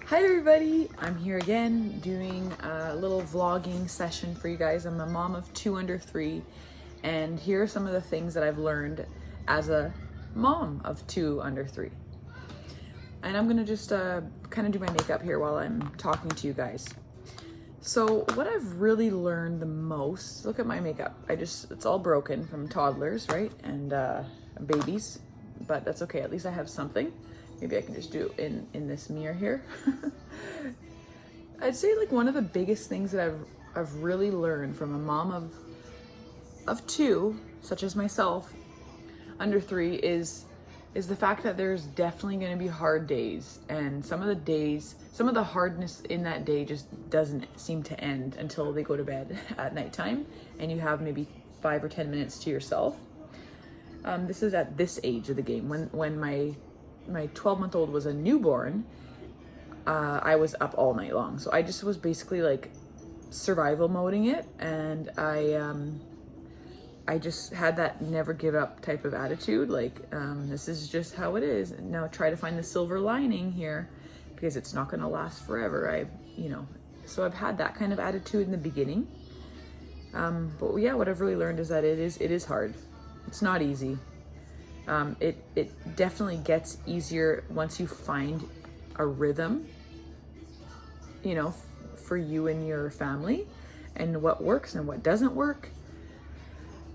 Hi everybody, I'm here again doing a little vlogging session for you guys. I'm a mom of 2 under 3, and here are some of the things that I've learned as a mom of 2 under 3. And I'm gonna just kind of do my makeup here while I'm talking to you guys. So what I've really learned the most, look at my makeup. It's all broken from toddlers, right? And babies, but that's okay. At least I have something. Maybe I can just do it in this mirror here. I'd say like one of the biggest things that I've really learned from a mom of 2, such as myself, under 3, is the fact that there's definitely going to be hard days, and some of the hardness in that day just doesn't seem to end until they go to bed at nighttime and you have maybe 5 or 10 minutes to yourself. This is at this age of the game. When my 12-month-old was a newborn, I was up all night long. So I just was basically like survival moding it, and I just had that never give up type of attitude. Like, this is just how it is. And now try to find the silver lining here because it's not going to last forever. So I've had that kind of attitude in the beginning. But yeah, what I've really learned is that it is hard. It's not easy. It definitely gets easier once you find a rhythm, for you and your family, and what works and what doesn't work.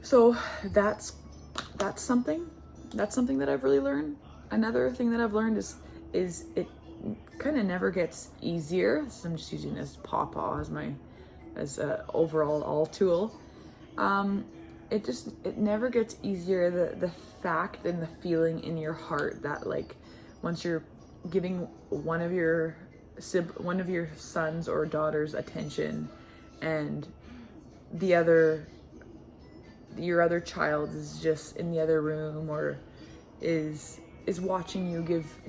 So that's something that I've really learned. Another thing that I've learned is it kind of never gets easier. So I'm just using this pawpaw as a overall all tool. It never gets easier. The fact and the feeling in your heart that, like, once you're giving one of your sons or daughters attention, and your other child is just in the other room or is watching you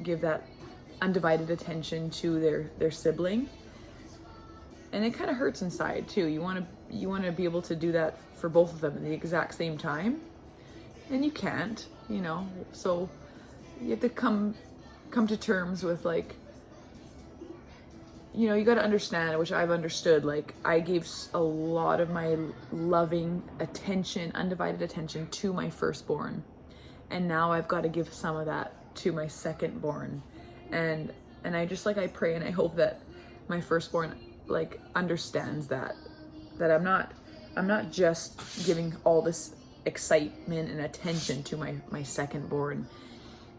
give that undivided attention to their sibling, and it kind of hurts inside too. You want to be able to do that for both of them at the exact same time, and you can't, so you have to come to terms with, like, you got to understand, which I've understood, like, I gave a lot of my loving attention, undivided attention, to my firstborn, and now I've got to give some of that to my secondborn, and I pray and I hope that my firstborn, like, understands that I'm not just giving all this excitement and attention to my secondborn.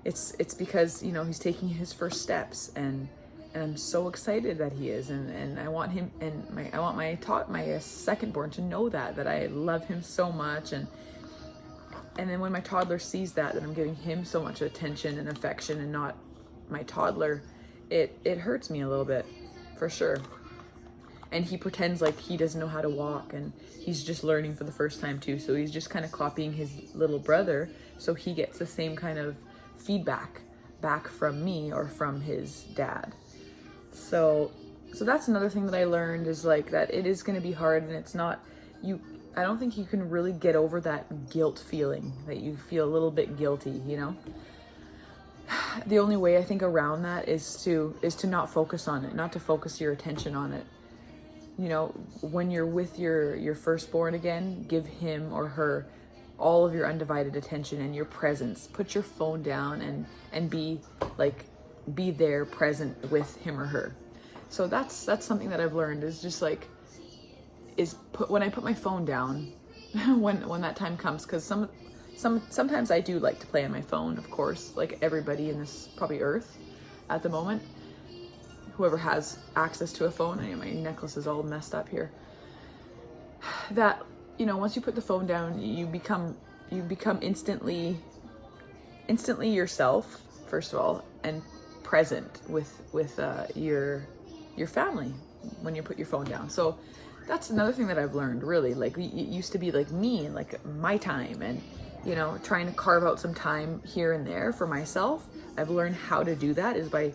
It's because he's taking his first steps, and I'm so excited that he is, and I want him, and I want my secondborn to know that I love him so much, and then when my toddler sees that I'm giving him so much attention and affection and not my toddler, it hurts me a little bit, for sure. And he pretends like he doesn't know how to walk, and he's just learning for the first time too. So he's just kind of copying his little brother, so he gets the same kind of feedback back from me or from his dad. So that's another thing that I learned, is like that it is going to be hard, and it's not I don't think you can really get over that guilt feeling, that you feel a little bit guilty, The only way I think around that is to not focus on it, not to focus your attention on it. When you're with your firstborn again, give him or her all of your undivided attention and your presence. Put your phone down and be there present with him or her. So that's something that I've learned, is just like, when I put my phone down, when that time comes, because sometimes I do like to play on my phone, of course, like everybody in this probably earth at the moment. Whoever has access to a phone. My necklace is all messed up here. That, once you put the phone down, you become instantly yourself, first of all, and present with your family when you put your phone down. So that's another thing that I've learned, really. Like, it used to be like me and like my time, and trying to carve out some time here and there for myself. I've learned how to do that is by,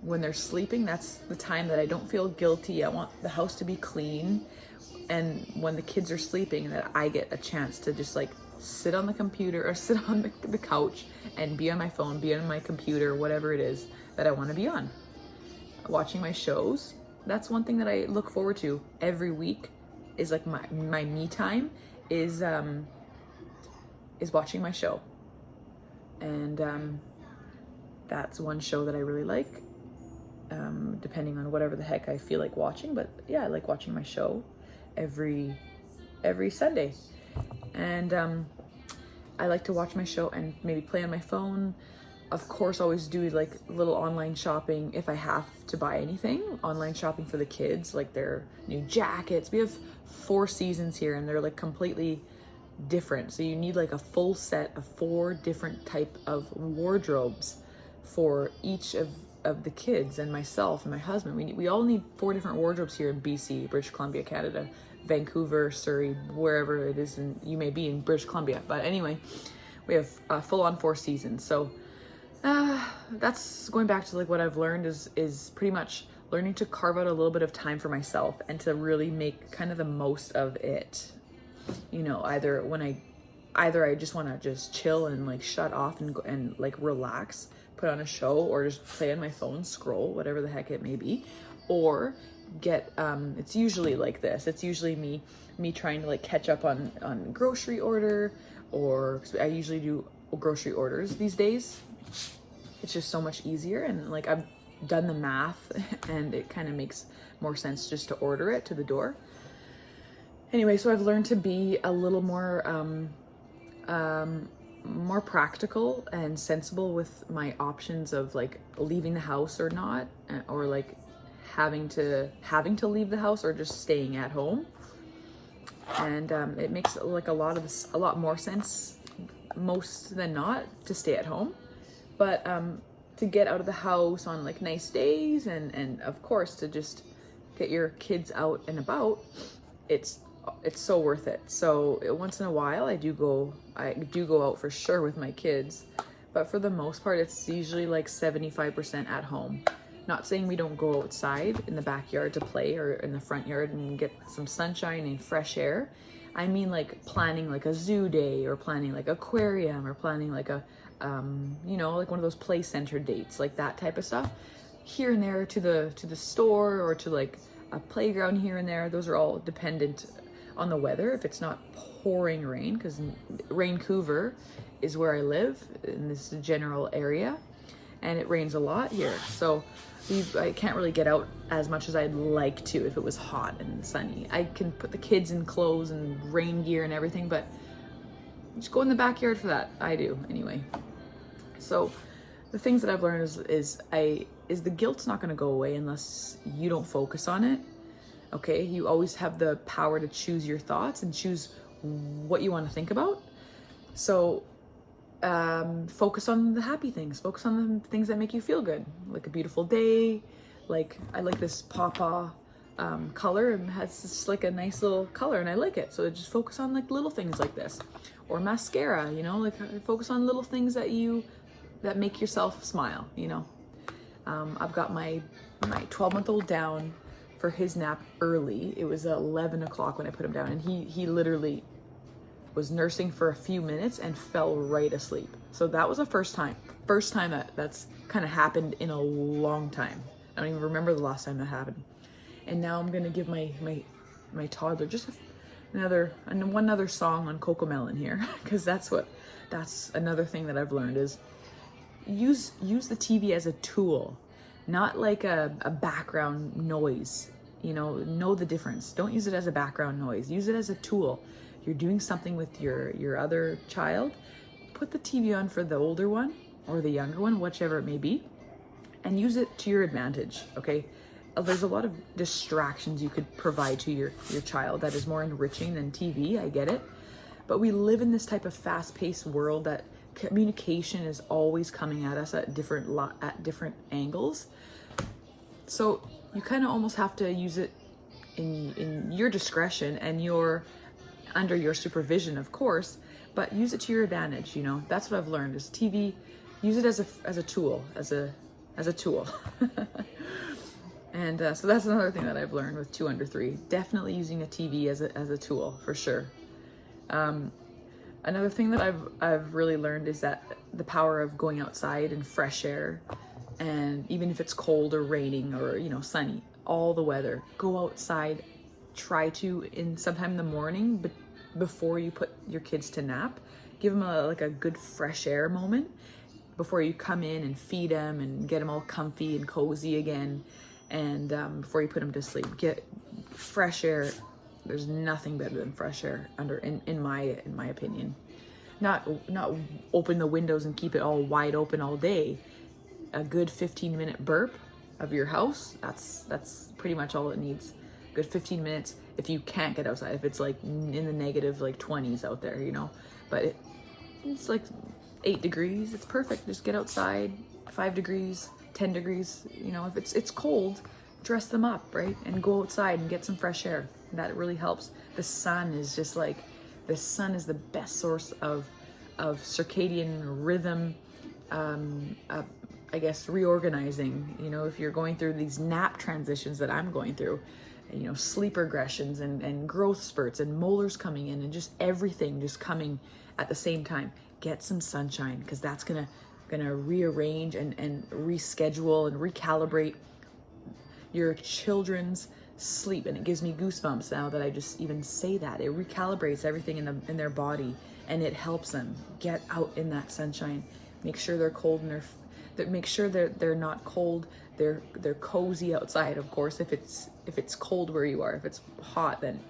when they're sleeping, that's the time that I don't feel guilty. I want the house to be clean. And when the kids are sleeping, that I get a chance to just like sit on the computer or sit on the couch and be on my phone, be on my computer, whatever it is that I want to be on. watching my shows. That's one thing that I look forward to every week, is like my me time is watching my show. And that's one show that I really like, depending on whatever the heck I feel like watching. But yeah, I like watching my show every Sunday. And I like to watch my show and maybe play on my phone. Of course, always do like little online shopping if I have to buy anything. Online shopping for the kids, like their new jackets. We have 4 seasons here and they're like completely different. So you need like a full set of 4 different type of wardrobes for each of the kids and myself and my husband. We all need 4 different wardrobes here in BC, British Columbia, Canada, Vancouver, Surrey, wherever it is you may be in British Columbia. But anyway, we have full on 4 seasons. So that's going back to like what I've learned is pretty much learning to carve out a little bit of time for myself and to really make kind of the most of it. You know, either I just want to just chill and like shut off and like relax, put on a show, or just play on my phone, scroll, whatever the heck it may be, or get it's usually like this. It's usually me trying to like catch up on grocery order, or I usually do grocery orders these days. It's just so much easier, and like I've done the math and it kind of makes more sense just to order it to the door. Anyway, so I've learned to be a little more more practical and sensible with my options of like leaving the house or not, or like having to leave the house or just staying at home. And it makes like a lot more sense most than not to stay at home. But to get out of the house on like nice days and of course to just get your kids out and about, it's so worth it. So once in a while I do go out for sure with my kids, but for the most part it's usually like 75% at home. Not saying we don't go outside in the backyard to play or in the front yard and get some sunshine and fresh air. I mean like planning like a zoo day, or planning like aquarium, or planning like a you know, like one of those play center dates, like that type of stuff. Here and there to the store or to like a playground here and there. Those are all dependent on the weather. If it's not pouring rain, because Vancouver is where I live in this general area, and it rains a lot here. So I can't really get out as much as I'd like to if it was hot and sunny. I can put the kids in clothes and rain gear and everything, but just go in the backyard for that. I do anyway. So the things that I've learned is the guilt's not going to go away unless you don't focus on it. Okay, you always have the power to choose your thoughts and choose what you want to think about. So focus on the happy things. Focus on the things that make you feel good, like a beautiful day. Like I like this pawpaw color, and has just like a nice little color, and I like it. So just focus on like little things like this, or mascara. You know, like focus on little things that make yourself smile. You know, I've got my 12-month-old down for his nap early. It was 11 o'clock when I put him down, and he literally was nursing for a few minutes and fell right asleep. So that was the first time that's kind of happened in a long time. I don't even remember the last time that happened. And now I'm gonna give my toddler just one other song on Cocomelon here, because that's another thing that I've learned is use the TV as a tool, not like a background noise. You know the difference. Don't use it as a background noise. Use it as a tool. You're doing something with your other child, put the TV on for the older one or the younger one, whichever it may be, and use it to your advantage, okay? There's a lot of distractions you could provide to your child that is more enriching than TV, I get it. But we live in this type of fast-paced world that communication is always coming at us at different angles. So you kind of almost have to use it in your discretion and under your supervision, of course, but use it to your advantage. You know, that's what I've learned is TV, use it as a tool, as a tool. And so that's another thing that I've learned with 2 under 3. Definitely using a TV as a tool for sure. Another thing that I've really learned is that the power of going outside and fresh air And even if it's cold or raining or, you know, sunny, all the weather, go outside, try to in sometime in the morning, but before you put your kids to nap, give them like a good fresh air moment before you come in and feed them and get them all comfy and cozy again. And before you put them to sleep, get fresh air. There's nothing better than fresh air in my opinion. Not open the windows and keep it all wide open all day. A good 15-minute burp of your house, that's pretty much all it needs. Good 15 minutes if you can't get outside, if it's like in the negative like 20s out there, you know. But it's like 8 degrees, it's perfect. Just get outside. 5 degrees, 10 degrees, you know. If it's cold, dress them up, right? And go outside and get some fresh air. That really helps. The sun is just like, the sun is the best source of circadian rhythm, I guess reorganizing. You know, if you're going through these nap transitions that I'm going through, you know, sleep regressions and growth spurts and molars coming in and just everything just coming at the same time, get some sunshine, because that's gonna rearrange and reschedule and recalibrate your children's sleep. And it gives me goosebumps now that I just even say that. It recalibrates everything in their body, and it helps them get out in that sunshine. Make sure they're cold and make sure they're not cold. They're cozy outside, of course. If it's cold where you are, if it's hot, then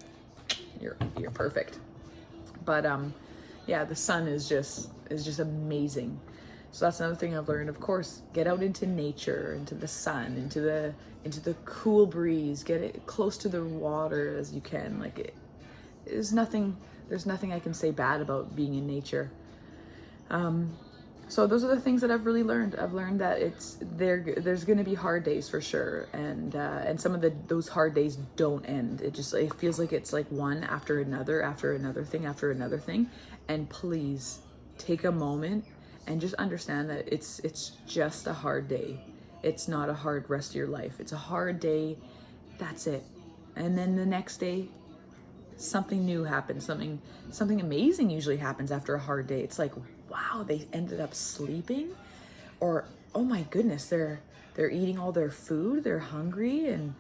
you're perfect. But yeah, the sun is just amazing. So that's another thing I've learned. Of course, get out into nature, into the sun, into the cool breeze. Get it close to the water as you can. Like there's nothing I can say bad about being in nature. So those are the things that I've really learned. I've learned that there's going to be hard days for sure, and some of those hard days don't end. It feels like it's like one after another thing. And please take a moment and just understand that it's just a hard day. It's not a hard rest of your life. It's a hard day. That's it. And then the next day, something new happens. Something amazing usually happens after a hard day. It's like, wow, they ended up sleeping, or oh my goodness, they're eating all their food. They're hungry, and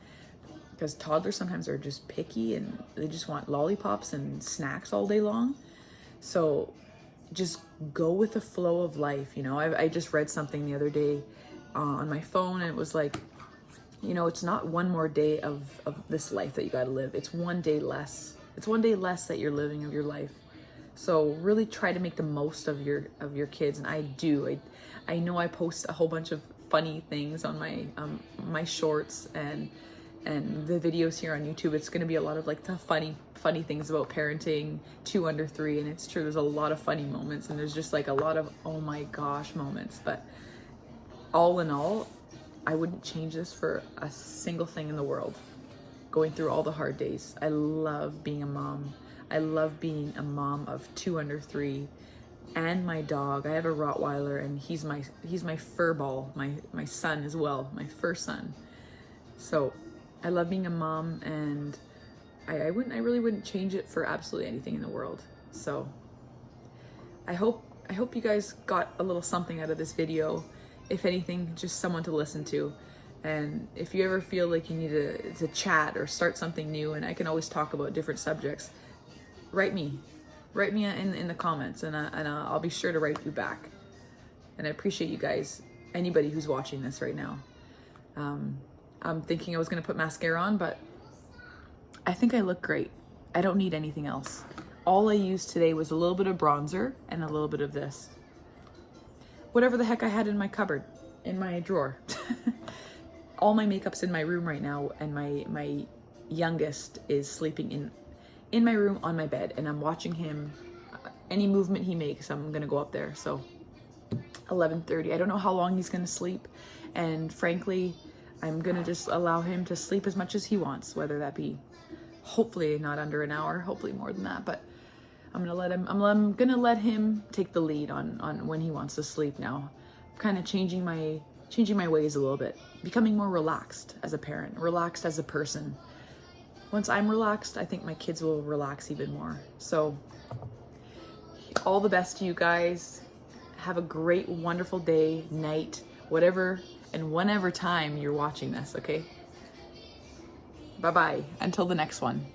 because toddlers sometimes are just picky and they just want lollipops and snacks all day long. So just go with the flow of life. You know, I just read something the other day on my phone, and it was like, you know, it's not one more day of this life that you got to live. It's one day less. It's one day less that you're living of your life. So really try to make the most of your kids, and I do. I know I post a whole bunch of funny things on my shorts and the videos here on YouTube. It's going to be a lot of like the funny things about parenting 2 under 3, and it's true. There's a lot of funny moments, and there's just like a lot of oh my gosh moments. But all in all, I wouldn't change this for a single thing in the world. Going through all the hard days. I love being a mom. I love being a mom of 2 under 3 and my dog. I have a Rottweiler, and he's my fur ball, my son as well, my first son. So I love being a mom, and I really wouldn't change it for absolutely anything in the world. So I hope you guys got a little something out of this video. If anything, just someone to listen to. And if you ever feel like you need to chat or start something new, and I can always talk about different subjects, write me in the comments, and I'll be sure to write you back. And I appreciate you guys, anybody who's watching this right now. I'm thinking I was gonna put mascara on, but I think I look great. I don't need anything else. All I used today was a little bit of bronzer and a little bit of this. Whatever the heck I had in my cupboard, in my drawer. All my makeup's in my room right now, and my youngest is sleeping in my room on my bed, and I'm watching him. Any movement he makes, I'm gonna go up there. So 11:30. I don't know how long he's gonna sleep, and frankly, I'm gonna just allow him to sleep as much as he wants, whether that be hopefully not under an hour, hopefully more than that. But I'm gonna let him take the lead on when he wants to sleep now. I'm kind of changing my ways a little bit, becoming more relaxed as a parent, relaxed as a person. Once I'm relaxed, I think my kids will relax even more. So all the best to you guys. Have a great, wonderful day, night, whatever in whenever time you're watching this, okay? Bye-bye. Until the next one.